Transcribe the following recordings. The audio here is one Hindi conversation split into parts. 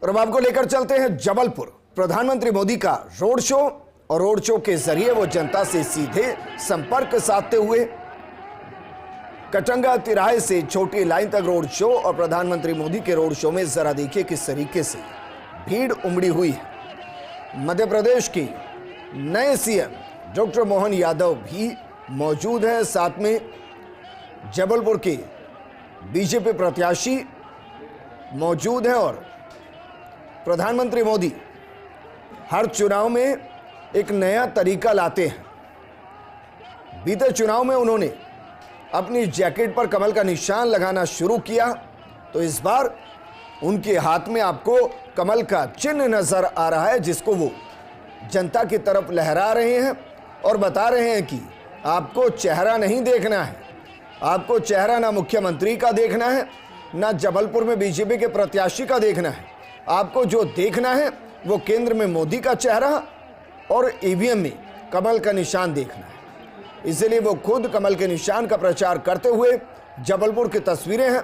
और अब आपको लेकर चलते हैं जबलपुर। प्रधानमंत्री मोदी का रोड शो और रोड शो के जरिए वो जनता से सीधे संपर्क साधते हुए कटंगा तिराहे से छोटी लाइन तक रोड शो। और प्रधानमंत्री मोदी के रोड शो में जरा देखिए किस तरीके से भीड़ उमड़ी हुई है। मध्य प्रदेश के नए सीएम डॉक्टर मोहन यादव भी मौजूद हैं, साथ में जबलपुर के बीजेपी प्रत्याशी मौजूद हैं। और प्रधानमंत्री मोदी हर चुनाव में एक नया तरीका लाते हैं। बीते चुनाव में उन्होंने अपनी जैकेट पर कमल का निशान लगाना शुरू किया, तो इस बार उनके हाथ में आपको कमल का चिन्ह नजर आ रहा है, जिसको वो जनता की तरफ लहरा रहे हैं और बता रहे हैं कि आपको चेहरा नहीं देखना है, आपको चेहरा ना मुख्यमंत्री का देखना है, ना जबलपुर में बीजेपी के प्रत्याशी का देखना है। आपको जो देखना है वो केंद्र में मोदी का चेहरा और ईवीएम में कमल का निशान देखना है। इसलिए वो खुद कमल के निशान का प्रचार करते हुए जबलपुर की तस्वीरें हैं।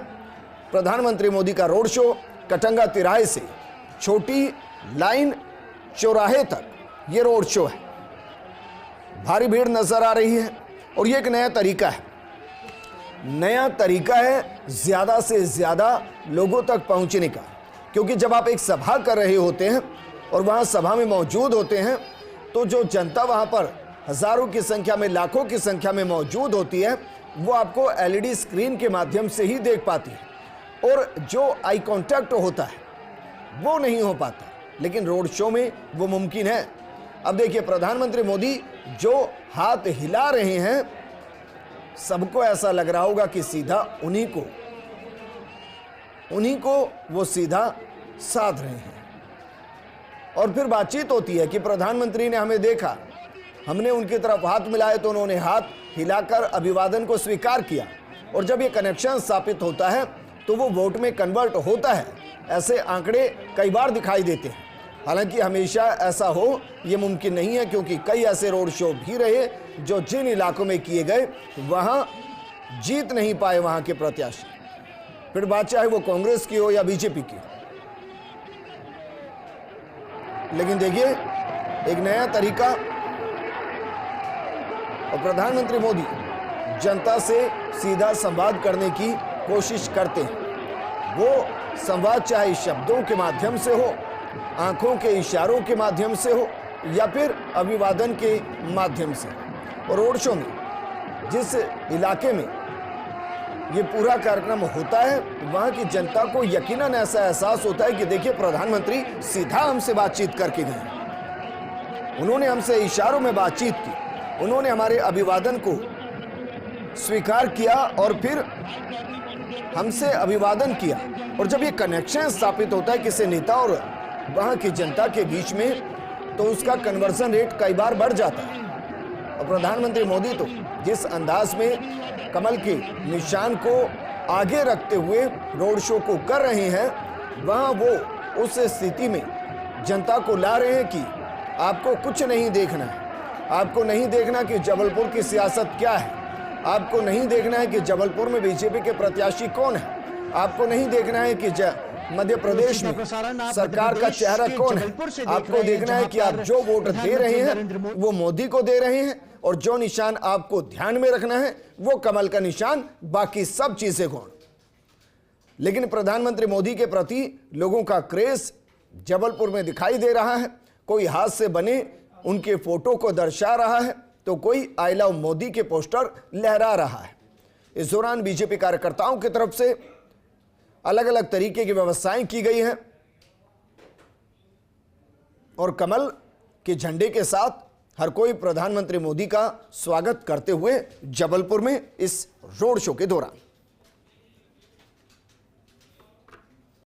प्रधानमंत्री मोदी का रोड शो कटंगा तिराहे से छोटी लाइन चौराहे तक ये रोड शो है। भारी भीड़ नजर आ रही है और ये एक नया तरीका है। नया तरीका है ज्यादा से ज्यादा लोगों तक पहुंचने का, क्योंकि जब आप एक सभा कर रहे होते हैं और वहां सभा में मौजूद होते हैं तो जो जनता वहां पर हजारों की संख्या में, लाखों की संख्या में मौजूद होती है, वो आपको एलईडी स्क्रीन के माध्यम से ही देख पाती है और जो आई कांटेक्ट होता है वो नहीं हो पाता। लेकिन रोड शो में वो मुमकिन है। अब देखिए प्रधानमंत्री मोदी जो हाथ हिला रहे हैं, सबको ऐसा लग रहा होगा कि सीधा उन्हीं को वो सीधा साध रहे हैं। और फिर बातचीत होती है कि प्रधानमंत्री ने हमें देखा, हमने उनकी तरफ हाथ मिलाए तो उन्होंने हाथ हिलाकर अभिवादन को स्वीकार किया। और जब ये कनेक्शन स्थापित होता है तो वो वोट में कन्वर्ट होता है। ऐसे आंकड़े कई बार दिखाई देते हैं। हालांकि हमेशा ऐसा हो ये मुमकिन नहीं है, क्योंकि कई ऐसे रोड शो भी रहे जो जिन इलाकों में किए गए वहां जीत नहीं पाए वहां के प्रत्याशी, फिर बात चाहे वो कांग्रेस की हो या बीजेपी की। लेकिन देखिए एक नया तरीका, और प्रधानमंत्री मोदी जनता से सीधा संवाद करने की कोशिश करते हैं। वो संवाद चाहे शब्दों के माध्यम से हो, आंखों के इशारों के माध्यम से हो, या फिर अभिवादन के माध्यम से। और रोड शो में जिस इलाके में ये पूरा कार्यक्रम होता है वहां की जनता को यकीनन ऐसा एहसास होता है कि देखिए प्रधानमंत्री सीधा हमसे बातचीत करके गए, उन्होंने हमसे इशारों में बातचीत की, उन्होंने हमारे अभिवादन को स्वीकार किया और फिर हमसे अभिवादन किया। और जब ये कनेक्शन स्थापित होता है किसी नेता और वहां की जनता के बीच में, तो उसका कन्वर्जन रेट कई बार बढ़ जाता है। और प्रधानमंत्री मोदी तो जिस अंदाज में कमल के निशान को आगे रखते हुए रोड शो को कर रहे हैं, वहां वो उस स्थिति में जनता को ला रहे हैं कि आपको कुछ नहीं देखना है, आपको नहीं देखना कि जबलपुर की सियासत क्या है, आपको नहीं देखना है कि जबलपुर में बीजेपी के प्रत्याशी कौन है, आपको नहीं देखना है कि मध्य प्रदेश में सरकार का चेहरा कौन है। आपको देखना है कि आप जो वोट दे रहे हैं वो मोदी को दे रहे हैं, और जो निशान आपको ध्यान में रखना है वो कमल का निशान, बाकी सब चीजें कौन। लेकिन प्रधानमंत्री मोदी के प्रति लोगों का क्रेज जबलपुर में दिखाई दे रहा है। कोई हाथ से बने उनके फोटो को दर्शा रहा है, तो कोई आई लव मोदी के पोस्टर लहरा रहा है। इस दौरान बीजेपी कार्यकर्ताओं की तरफ से अलग अलग तरीके की व्यवस्थाएं की गई हैं और कमल के झंडे के साथ हर कोई प्रधानमंत्री मोदी का स्वागत करते हुए जबलपुर में इस रोड शो के दौरान